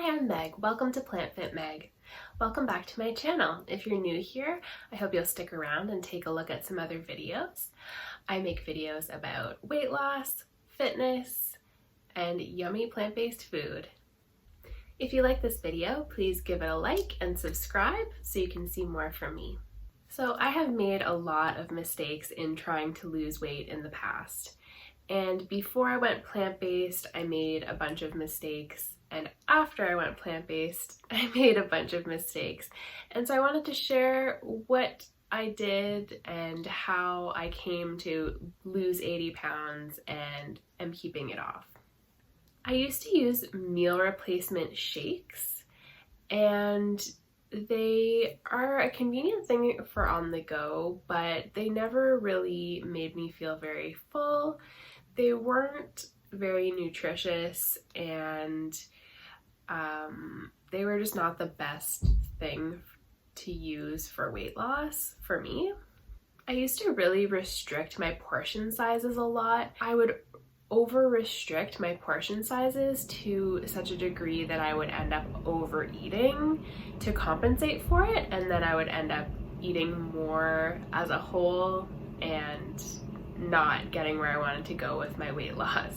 Hi, I'm Meg. Welcome to Plant Fit Meg. Welcome back to my channel. If you're new here, I hope you'll stick around and take a look at some other videos. I make videos about weight loss, fitness, and yummy plant-based food. If you like this video, please give it a like and subscribe so you can see more from me. So I have made a lot of mistakes in trying to lose weight in the past. And before I went plant-based, I made a bunch of mistakes. And after I went plant-based, I made a bunch of mistakes. And so I wanted to share what I did and how I came to lose 80 pounds and am keeping it off. I used to use meal replacement shakes, and they are a convenient thing for on the go, but they never really made me feel very full. They weren't very nutritious, and they were just not the best thing to use for weight loss for me. I used to really restrict my portion sizes a lot. I would over restrict my portion sizes to such a degree that I would end up overeating to compensate for it, and then I would end up eating more as a whole and not getting where I wanted to go with my weight loss.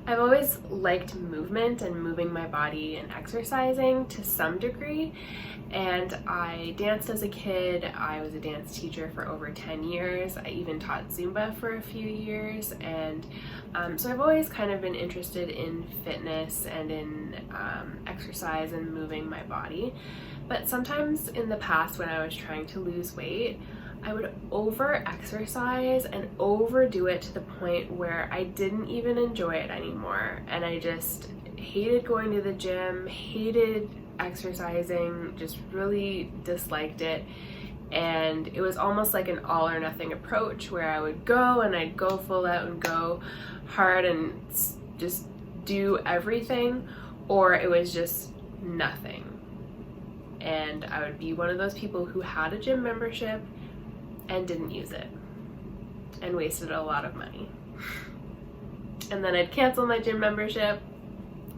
I've always liked movement and moving my body and exercising to some degree, and I danced as a kid. I was a dance teacher for over 10 years. I even taught Zumba for a few years, and so I've always kind of been interested in fitness and in exercise and moving my body. But sometimes in the past when I was trying to lose weight, I would over-exercise and overdo it to the point where I didn't even enjoy it anymore. And I just hated going to the gym, hated exercising, just really disliked it. And it was almost like an all or nothing approach where I would go and I'd go full out and go hard and just do everything, or it was just nothing. And I would be one of those people who had a gym membership and didn't use it and wasted a lot of money. And then I'd cancel my gym membership,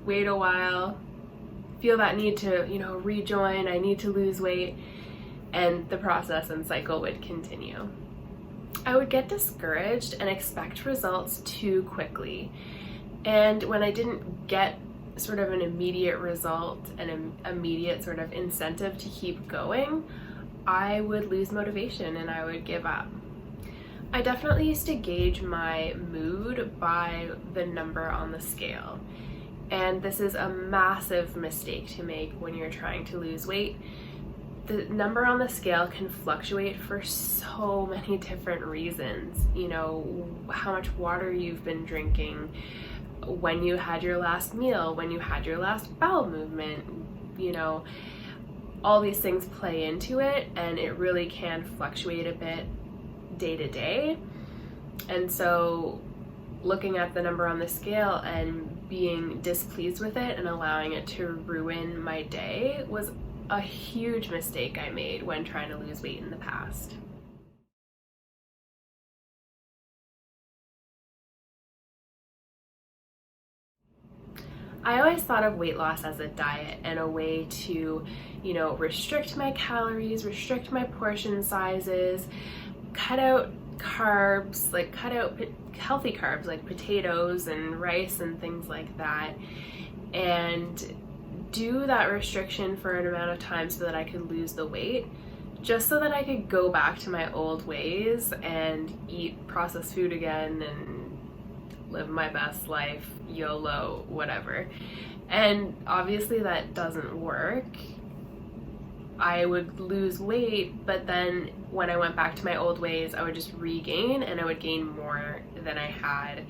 wait a while, feel that need to, rejoin, I need to lose weight, and the process and cycle would continue. I would get discouraged and expect results too quickly. And when I didn't get sort of an immediate result and an immediate sort of incentive to keep going, I would lose motivation and I would give up. I definitely used to gauge my mood by the number on the scale. And this is a massive mistake to make when you're trying to lose weight. The number on the scale can fluctuate for so many different reasons. How much water you've been drinking, when you had your last meal, when you had your last bowel movement, all these things play into it, and it really can fluctuate a bit day to day. And so looking at the number on the scale and being displeased with it and allowing it to ruin my day was a huge mistake I made when trying to lose weight in the past. I always thought of weight loss as a diet and a way to, restrict my calories, restrict my portion sizes, cut out carbs, cut out healthy carbs like potatoes and rice and things like that, and do that restriction for an amount of time so that I could lose the weight, just so that I could go back to my old ways and eat processed food again and live my best life, YOLO, whatever. And obviously that doesn't work. I would lose weight, but then when I went back to my old ways, I would just regain, and I would gain more than I had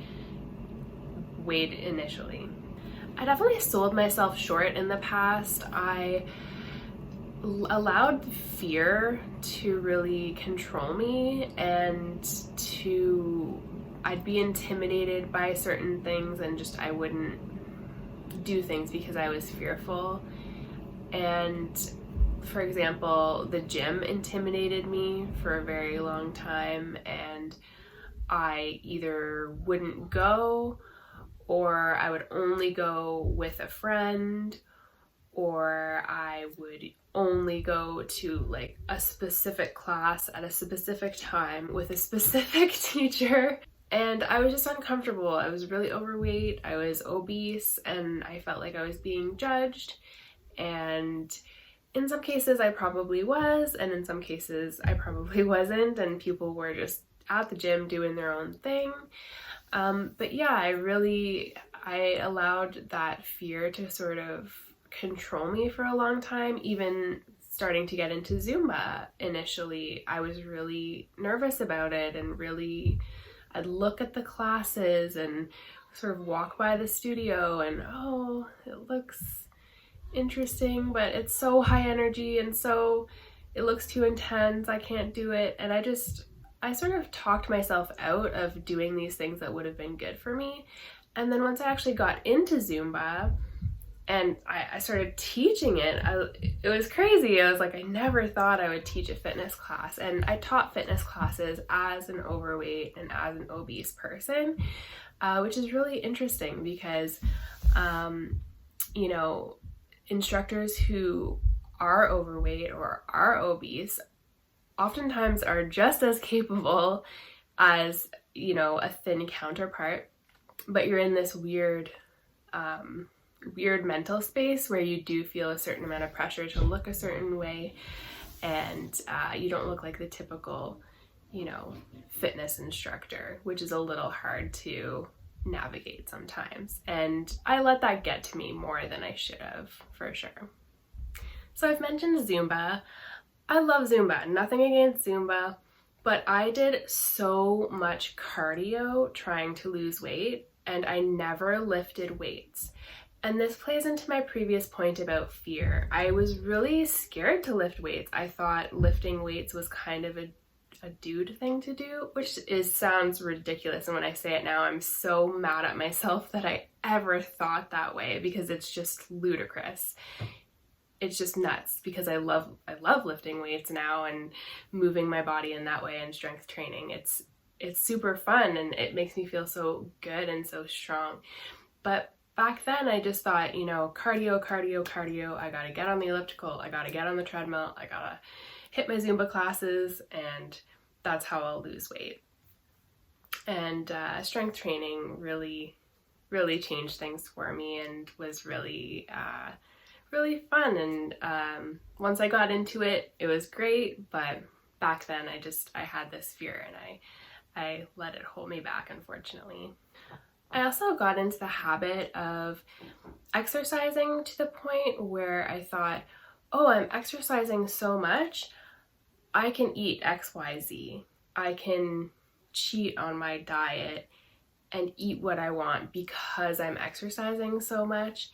weighed initially. I definitely sold myself short in the past. I allowed fear to really control me, and I'd be intimidated by certain things, and I wouldn't do things because I was fearful. And for example, the gym intimidated me for a very long time, and I either wouldn't go, or I would only go with a friend, or I would only go to like a specific class at a specific time with a specific teacher. And I was just uncomfortable. I was really overweight, I was obese, and I felt like I was being judged. And in some cases I probably was, and in some cases I probably wasn't, and people were just at the gym doing their own thing. But yeah, I allowed that fear to sort of control me for a long time. Even starting to get into Zumba initially, I was really nervous about it, and I'd look at the classes and sort of walk by the studio and, oh, it looks interesting, but it's so high energy and so it looks too intense, I can't do it. And I sort of talked myself out of doing these things that would have been good for me. And then once I actually got into Zumba and I started teaching it, it was crazy. I was like, I never thought I would teach a fitness class. And I taught fitness classes as an overweight and as an obese person, which is really interesting because, you know, instructors who are overweight or are obese oftentimes are just as capable as, you know, a thin counterpart, but you're in this weird mental space where you do feel a certain amount of pressure to look a certain way, and you don't look like the typical, you know, fitness instructor, which is a little hard to navigate sometimes. And I let that get to me more than I should have, for sure. So I've mentioned Zumba. I love Zumba, nothing against Zumba, but I did so much cardio trying to lose weight, and I never lifted weights. And this plays into my previous point about fear. I was really scared to lift weights. I thought lifting weights was kind of a dude thing to do, which sounds ridiculous. And when I say it now, I'm so mad at myself that I ever thought that way, because it's just ludicrous. It's just nuts, because I love lifting weights now and moving my body in that way, and strength training. It's super fun and it makes me feel so good and so strong. But back then I just thought, you know, cardio, I gotta get on the elliptical, I gotta get on the treadmill, I gotta hit my Zumba classes, and that's how I'll lose weight. And strength training really changed things for me and was really fun. And once I got into it, it was great, but back then I had this fear, and I let it hold me back, unfortunately. I also got into the habit of exercising to the point where I thought, oh, I'm exercising so much, I can eat XYZ. I can cheat on my diet and eat what I want because I'm exercising so much.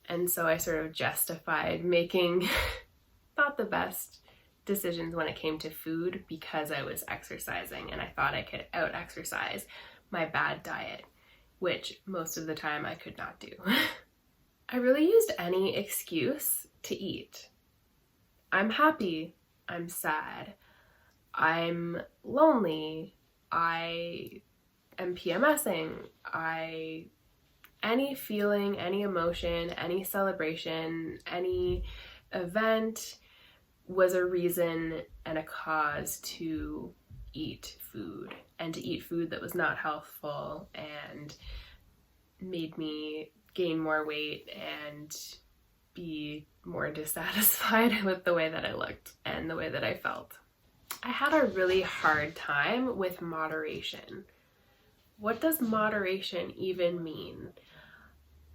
And so I sort of justified making not the best decisions when it came to food because I was exercising, and I thought I could out-exercise my bad diet, which most of the time I could not do. I really used any excuse to eat. I'm happy, I'm sad, I'm lonely, I am PMSing, any feeling, any emotion, any celebration, any event was a reason and a cause to eat food, and to eat food that was not healthful and made me gain more weight and be more dissatisfied with the way that I looked and the way that I felt. I had a really hard time with moderation. What does moderation even mean?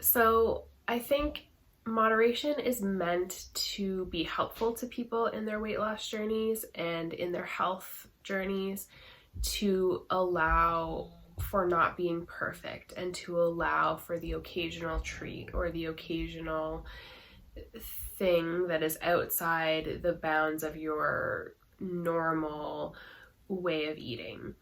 So I think moderation is meant to be helpful to people in their weight loss journeys and in their health journeys, to allow for not being perfect and to allow for the occasional treat or the occasional thing that is outside the bounds of your normal way of eating.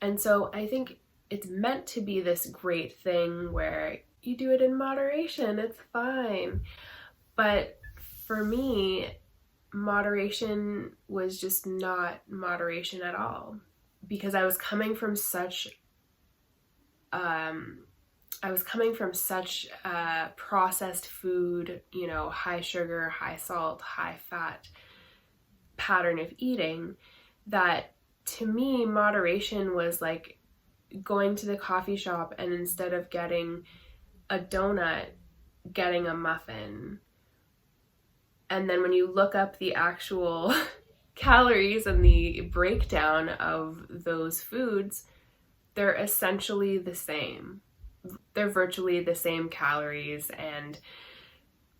And so I think it's meant to be this great thing where you do it in moderation, it's fine. But for me, moderation was just not moderation at all, because I was coming from such I was coming from such a processed food, you know, high sugar, high salt, high fat pattern of eating, that to me, moderation was like going to the coffee shop and instead of getting a donut, getting a muffin. And then when you look up the actual calories and the breakdown of those foods, they're essentially the same. They're virtually the same calories and,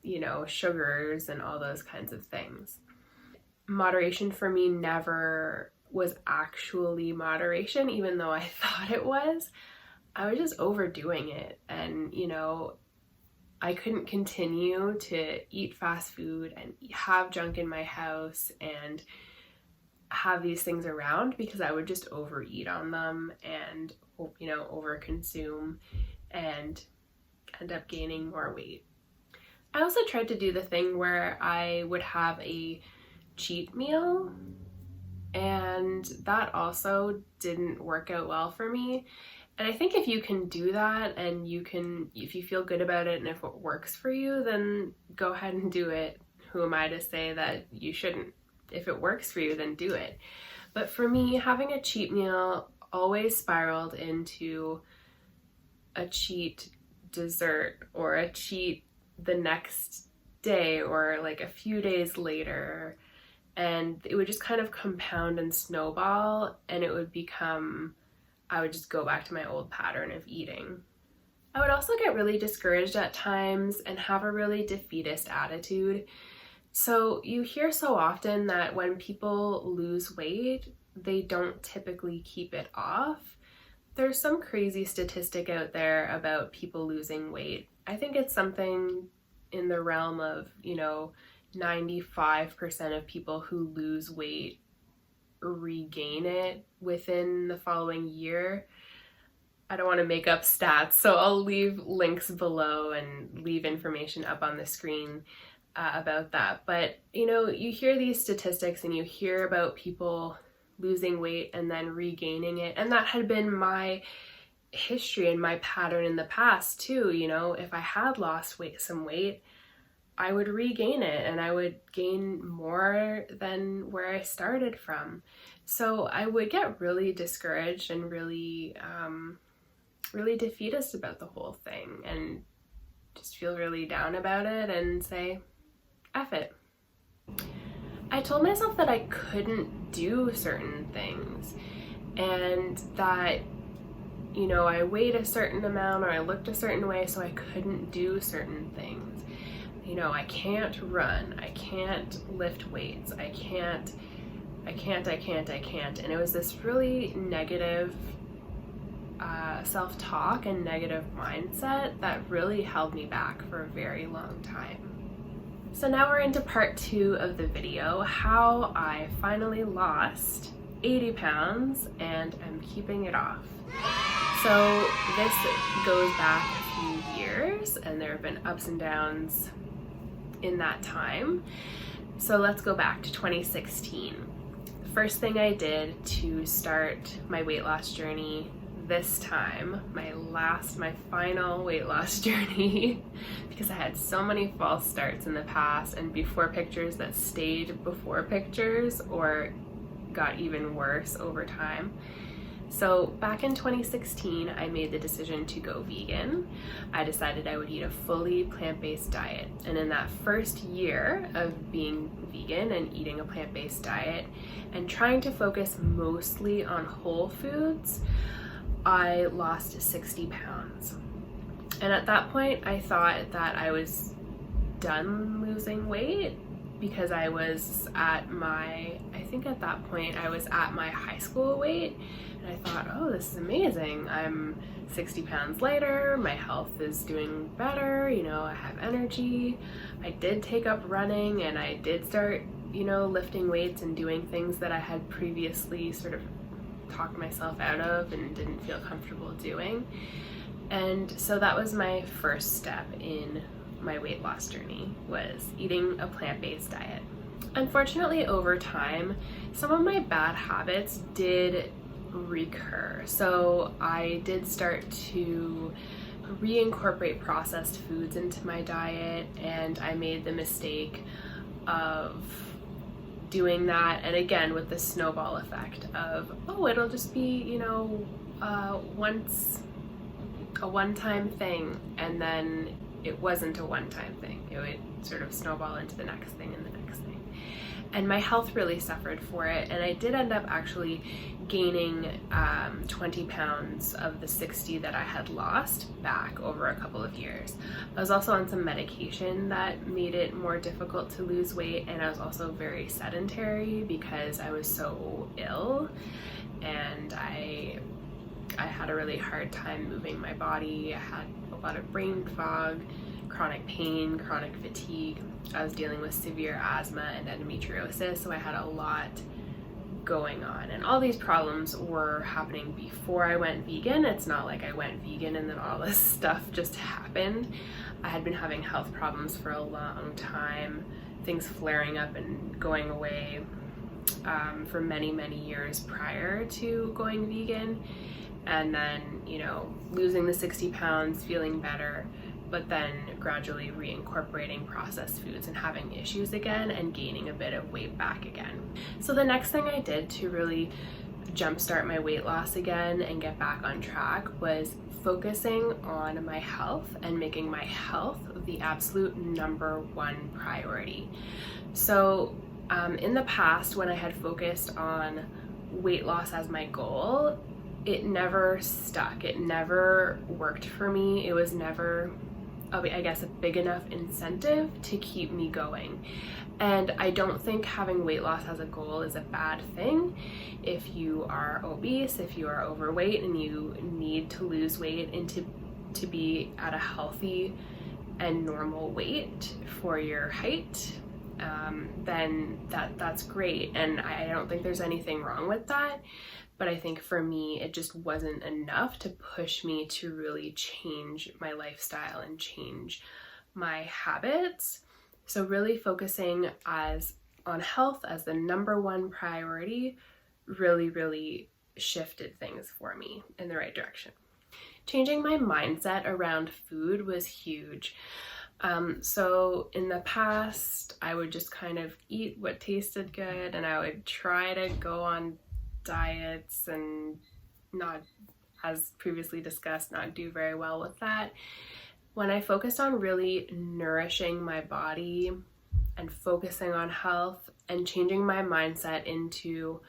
you know, sugars and all those kinds of things. Moderation for me never was actually moderation, even though I thought it was. I was just overdoing it, and, you know, I couldn't continue to eat fast food and have junk in my house and have these things around because I would just overeat on them and, you know, overconsume and end up gaining more weight. I also tried to do the thing where I would have a cheat meal, and that also didn't work out well for me. And I think if you can do that and if you feel good about it and if it works for you, then go ahead and do it. Who am I to say that you shouldn't? If it works for you, then do it. But for me, having a cheat meal always spiraled into a cheat dessert or a cheat the next day or like a few days later. And it would just kind of compound and snowball, and it would become, I would just go back to my old pattern of eating. I would also get really discouraged at times and have a really defeatist attitude. So you hear so often that when people lose weight, they don't typically keep it off. There's some crazy statistic out there about people losing weight. I think it's something in the realm of, you know, 95% of people who lose weight regain it within the following year. I don't want to make up stats, so I'll leave links below and leave information up on the screen about that. But, you know, you hear these statistics and you hear about people losing weight and then regaining it. And that had been my history and my pattern in the past too. You know, if I had lost some weight, I would regain it and I would gain more than where I started from. So I would get really discouraged and really defeatist about the whole thing and just feel really down about it and say, F it. I told myself that I couldn't do certain things and that, you know, I weighed a certain amount or I looked a certain way, so I couldn't do certain things. You know, I can't run, I can't lift weights, I can't. And it was this really negative self-talk and negative mindset that really held me back for a very long time. So now we're into part 2 of the video, how I finally lost 80 pounds and I'm keeping it off. So this goes back a few years and there have been ups and downs in that time. So let's go back to 2016. The first thing I did to start my weight loss journey this time, my final weight loss journey, because I had so many false starts in the past and before pictures that stayed before pictures or got even worse over time. So back in 2016, I made the decision to go vegan. I decided I would eat a fully plant-based diet. And in that first year of being vegan and eating a plant-based diet and trying to focus mostly on whole foods, I lost 60 pounds. And at that point, I thought that I was done losing weight because I was at my high school weight. And I thought, oh, this is amazing. I'm 60 pounds lighter, my health is doing better, you know, I have energy. I did take up running and I did start, you know, lifting weights and doing things that I had previously sort of talked myself out of and didn't feel comfortable doing. And so that was my first step in my weight loss journey, was eating a plant-based diet. Unfortunately, over time, some of my bad habits did recur. So I did start to reincorporate processed foods into my diet, and I made the mistake of doing that, and again with the snowball effect of, oh, it'll just be, you know, once a one-time thing, and then it wasn't a one-time thing. It would sort of snowball into the next thing and the next thing. And my health really suffered for it, and I did end up actually gaining 20 pounds of the 60 that I had lost back over a couple of years. I was also on some medication that made it more difficult to lose weight, and I was also very sedentary because I was so ill, and I had a really hard time moving my body. I had a lot of brain fog, chronic pain, chronic fatigue. I was dealing with severe asthma and endometriosis, so I had a lot going on. And all these problems were happening before I went vegan. It's not like I went vegan and then all this stuff just happened. I had been having health problems for a long time, things flaring up and going away for many, many years prior to going vegan. And then, you know, losing the 60 pounds, feeling better, but then gradually reincorporating processed foods and having issues again and gaining a bit of weight back again. So the next thing I did to really jumpstart my weight loss again and get back on track was focusing on my health and making my health the absolute #1 priority. So in the past, when I had focused on weight loss as my goal, it never stuck. It never worked for me. It was never, I guess, a big enough incentive to keep me going. And I don't think having weight loss as a goal is a bad thing. If you are obese, if you are overweight and you need to lose weight and to be at a healthy and normal weight for your height, then that's great. And I don't think there's anything wrong with that. But I think for me, it just wasn't enough to push me to really change my lifestyle and change my habits. So really focusing on health as the #1 priority really shifted things for me in the right direction. Changing my mindset around food was huge. So in the past, I would just kind of eat what tasted good, and I would try to go on diets and not, as previously discussed, not do very well with that. When I focused on really nourishing my body and focusing on health and changing my mindset into,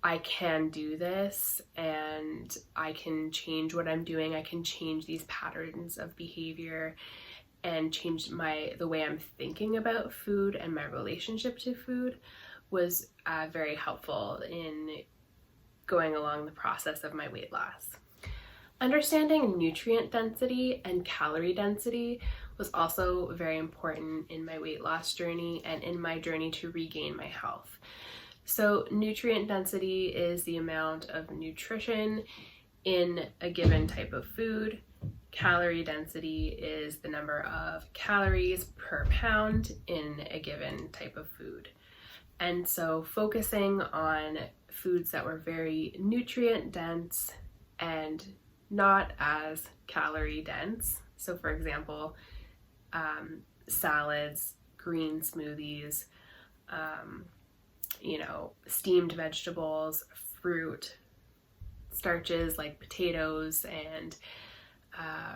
I can do this and I can change what I'm doing, I can change these patterns of behavior and change the way I'm thinking about food and my relationship to food, was very helpful in going along the process of my weight loss. Understanding nutrient density and calorie density was also very important in my weight loss journey and in my journey to regain my health. So nutrient density is the amount of nutrition in a given type of food. Calorie density is the number of calories per pound in a given type of food. And so focusing on foods that were very nutrient dense and not as calorie dense. So for example, salads, green smoothies, steamed vegetables, fruit, starches like potatoes and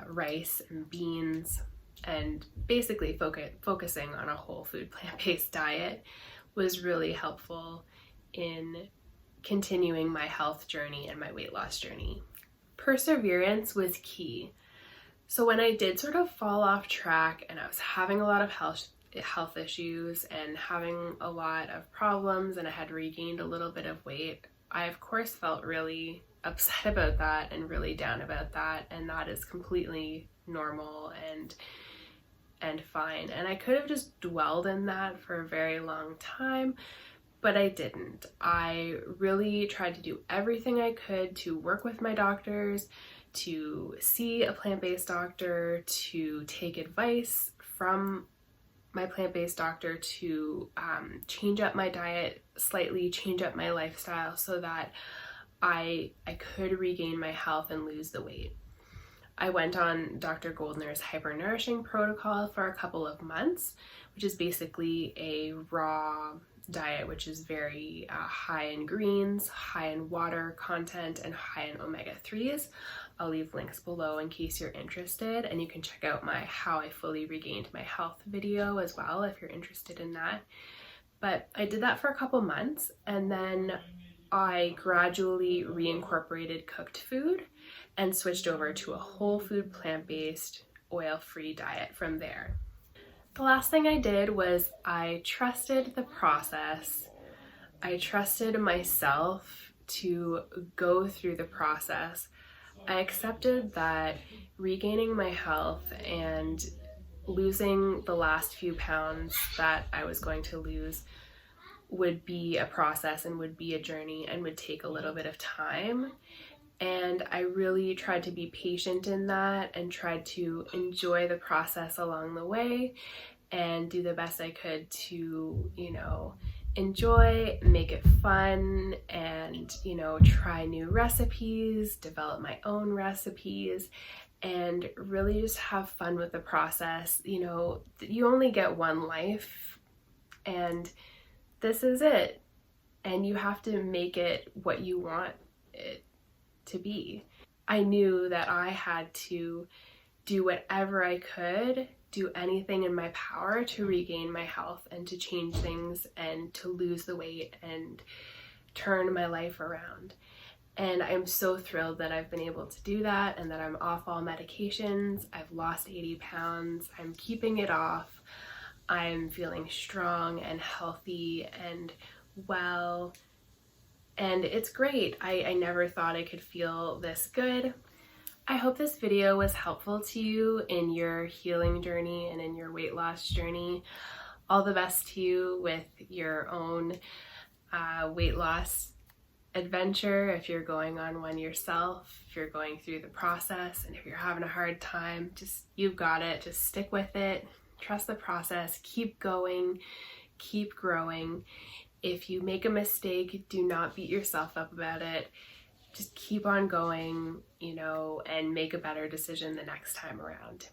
rice and beans, and basically focusing on a whole food plant-based diet was really helpful in continuing my health journey and my weight loss journey. Perseverance was key. So when I did sort of fall off track and I was having a lot of health issues and having a lot of problems and I had regained a little bit of weight, I of course felt really upset about that and really down about that, and that is completely normal and fine. And I could have just dwelled in that for a very long time, but I didn't. I really tried to do everything I could to work with my doctors, to see a plant-based doctor, to take advice from my plant-based doctor, to change up my diet slightly, change up my lifestyle so that I could regain my health and lose the weight. I went on Dr. Goldner's hypernourishing protocol for a couple of months, which is basically a raw diet, which is very high in greens, high in water content, and high in omega-3s. I'll leave links below in case you're interested, and you can check out my How I Fully Regained My Health video as well if you're interested in that. But I did that for a couple months, and then I gradually reincorporated cooked food and switched over to a whole food, plant-based, oil-free diet from there. The last thing I did was I trusted the process. I trusted myself to go through the process. I accepted that regaining my health and losing the last few pounds that I was going to lose would be a process and would be a journey and would take a little bit of time. And I really tried to be patient in that and tried to enjoy the process along the way and do the best I could to, enjoy, make it fun, and, try new recipes, develop my own recipes, and really just have fun with the process. You only get one life, and this is it. And you have to make it what you want it to be. I knew that I had to do whatever I could, do anything in my power to regain my health and to change things and to lose the weight and turn my life around. And I'm so thrilled that I've been able to do that and that I'm off all medications. I've lost 80 pounds. I'm keeping it off. I'm feeling strong and healthy and well. And it's great. I never thought I could feel this good. I hope this video was helpful to you in your healing journey and in your weight loss journey. All the best to you with your own weight loss adventure, if you're going on one yourself, if you're going through the process, and if you're having a hard time, you've got it. Just stick with it. Trust the process. Keep going. Keep growing. If you make a mistake, do not beat yourself up about it. Just keep on going, and make a better decision the next time around.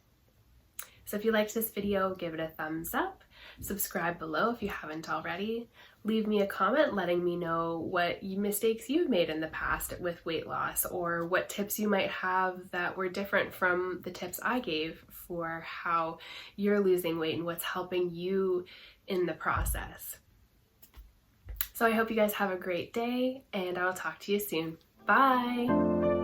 So if you liked this video, give it a thumbs up. Subscribe below if you haven't already. Leave me a comment letting me know what mistakes you've made in the past with weight loss, or what tips you might have that were different from the tips I gave for how you're losing weight and what's helping you in the process. So I hope you guys have a great day, and I'll talk to you soon. Bye!